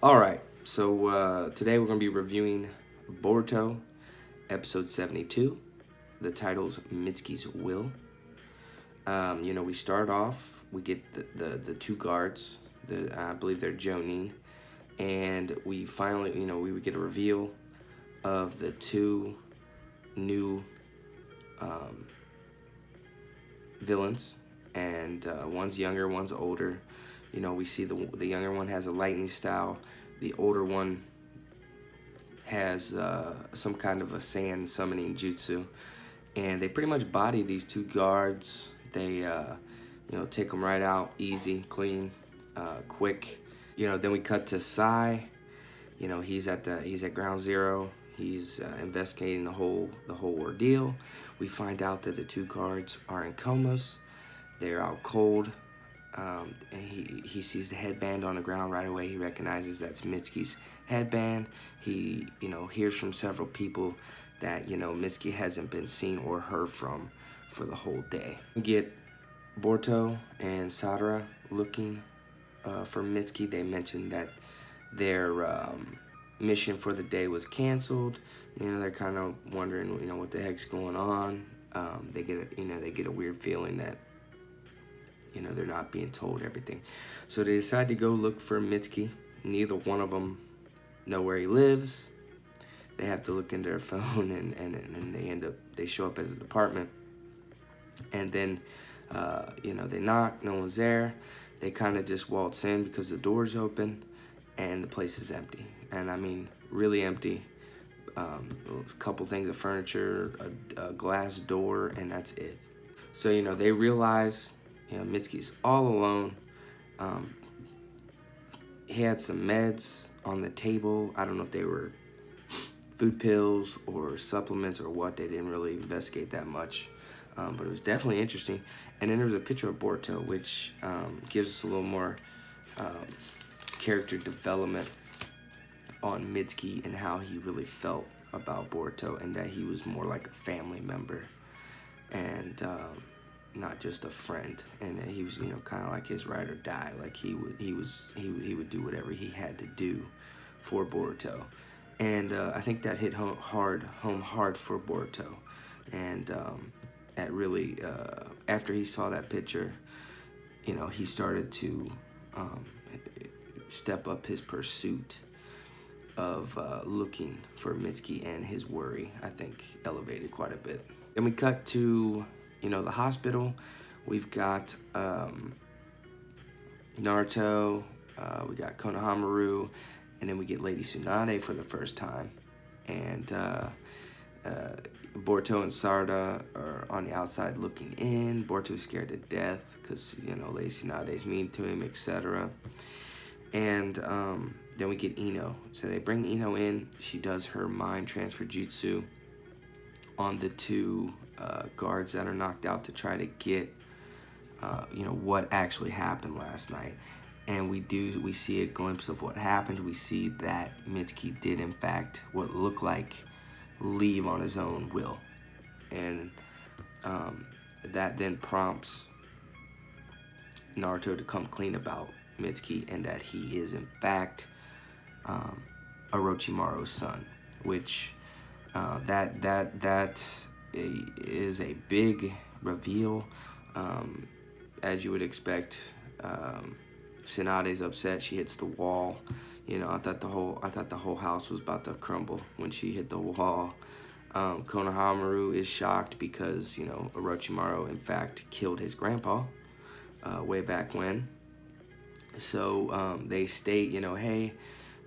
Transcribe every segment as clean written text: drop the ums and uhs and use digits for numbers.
Alright, so today we're going to be reviewing Boruto, episode 72. The title's Mitsuki's Will. We start off, we get the two guards, I believe they're Jonin, and we finally, we get a reveal of the two new villains, and one's younger, one's older. We see the younger one has a lightning style, the older one has some kind of a sand summoning jutsu, and they pretty much body these two guards. They take them right out, easy, clean, quick. Then we cut to Sai. He's at ground zero. He's investigating the whole ordeal. We find out that the two guards are in comas. They're out cold. And he sees the headband on the ground right away. He recognizes that's Mitsuki's headband. He hears from several people that Mitsuki hasn't been seen or heard from for the whole day. We get Boruto and Sadara looking for Mitsuki. They mentioned that their mission for the day was canceled. They're kind of wondering what the heck's going on. They get a weird feeling that they're not being told everything. So they decide to go look for Mitsuki. Neither one of them know where he lives. They have to look in their phone, and they show up at his apartment. And then, they knock, no one's there. They kind of just waltz in because the door's open, and the place is empty. And I mean, really empty. A couple things of furniture, a glass door, and that's it. So, they realize Mitsuki's all alone. He had some meds on the table. I don't know if they were food pills or supplements or what. They didn't really investigate that much. But it was definitely interesting. And then there was a picture of Boruto, which gives us a little more character development on Mitsuki and how he really felt about Boruto, and that he was more like a family member and not just a friend, and that he was kind of like his ride or die. Like he would do whatever he had to do for Boruto, and I think that hit home hard for Boruto, and that really after he saw that picture, he started to step up his pursuit of looking for Mitsuki, and his worry, I think, elevated quite a bit. Then we cut to the hospital. We've got Naruto, we got Konohamaru, and then we get Lady Tsunade for the first time. And Boruto and Sarda are on the outside looking in. Boruto's scared to death because, Lady Tsunade's mean to him, etc. And then we get Ino. So they bring Ino in. She does her mind transfer jutsu on the two guards that are knocked out to try to get what actually happened last night. And we see a glimpse of what happened. We see that Mitsuki did in fact what looked like leave on his own will, and that then prompts Naruto to come clean about Mitsuki, and that he is in fact Orochimaru's son, which that is a big reveal. As you would expect, Tsunade's upset. She hits the wall. I thought the whole house was about to crumble when she hit the wall. Konohamaru is shocked because Orochimaru in fact killed his grandpa way back when. So they state, hey,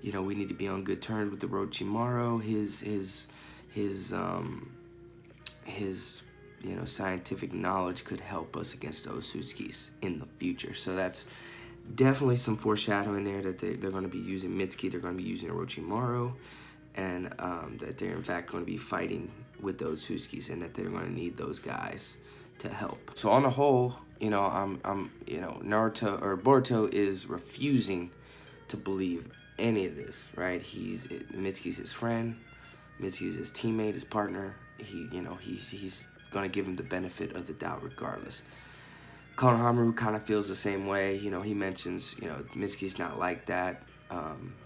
we need to be on good terms with Orochimaru. His scientific knowledge could help us against those Otsutsuki's in the future. So that's definitely some foreshadowing there that they're going to be using Mitsuki, they're going to be using Orochimaru, and that they're in fact going to be fighting with those Otsutsuki's, and that they're going to need those guys to help. So on the whole, Naruto or Boruto is refusing to believe any of this, right? Mitsuki's his friend, Mitsuki's his teammate, his partner. He's going to give him the benefit of the doubt regardless. Konohamaru kind of feels the same way. He mentions, Mitsuki's not like that.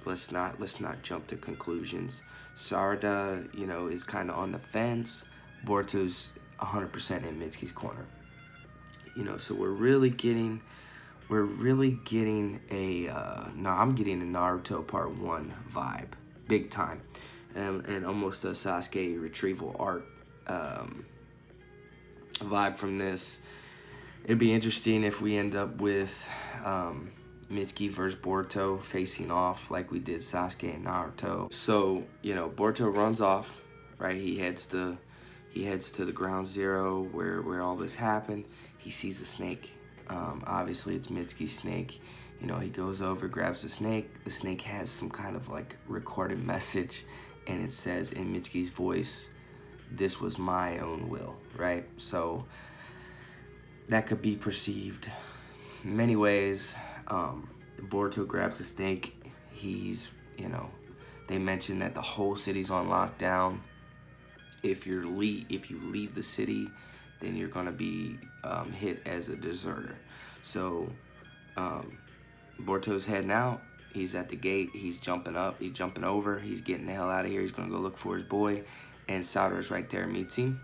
Let's not jump to conclusions. Sarada, you know, is kind of on the fence. Boruto's 100% in Mitsuki's corner. You know, so we're really getting a I'm getting a Naruto Part 1 vibe, big time, and almost a Sasuke retrieval arc vibe from this. It'd be interesting if we end up with Mitsuki versus Boruto facing off like we did Sasuke and Naruto. So, you know, Boruto runs off, right? He heads to the ground zero where all this happened. He sees a snake. Obviously, it's Mitsuki's snake. You know, he goes over, grabs the snake. The snake has some kind of like recorded message, and it says in Mitsuki's voice, "This was my own will," right? So that could be perceived many ways. Boruto grabs the snake. He's, you know, they mentioned that the whole city's on lockdown. If you leave the city, then you're gonna be hit as a deserter. So Boruto's heading out. He's at the gate. He's jumping up. He's jumping over. He's getting the hell out of here. He's gonna go look for his boy. And Sadara's right there, meets him.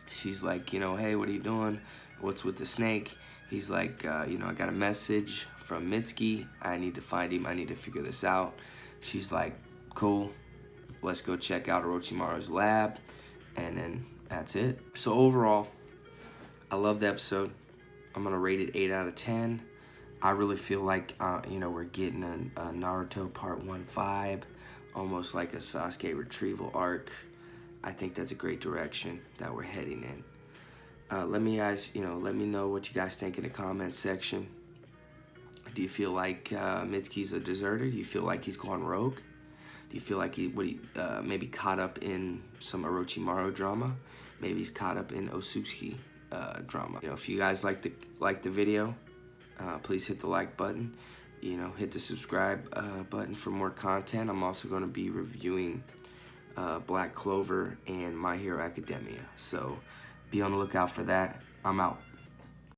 She's like, you know, hey, what are you doing? What's with the snake? He's like, you know, I got a message from Mitsuki. I need to find him. I need to figure this out. She's like, cool. Let's go check out Orochimaru's lab. And then that's it. So overall, I love the episode. I'm going to rate it 8 out of 10. I really feel like, you know, we're getting a Naruto Part 1 vibe. Almost like a Sasuke retrieval arc. I think that's a great direction that we're heading in. Let me know what you guys think in the comments section. Do you feel like Mitsuki's a deserter? Do you feel like he's gone rogue? Do you feel like he maybe caught up in some Orochimaru drama? Maybe he's caught up in Otsutsuki drama. You know, if you guys like the video, please hit the like button. You know, hit the subscribe button for more content. I'm also going to be reviewing Black Clover and My Hero Academia. So be on the lookout for that. I'm out.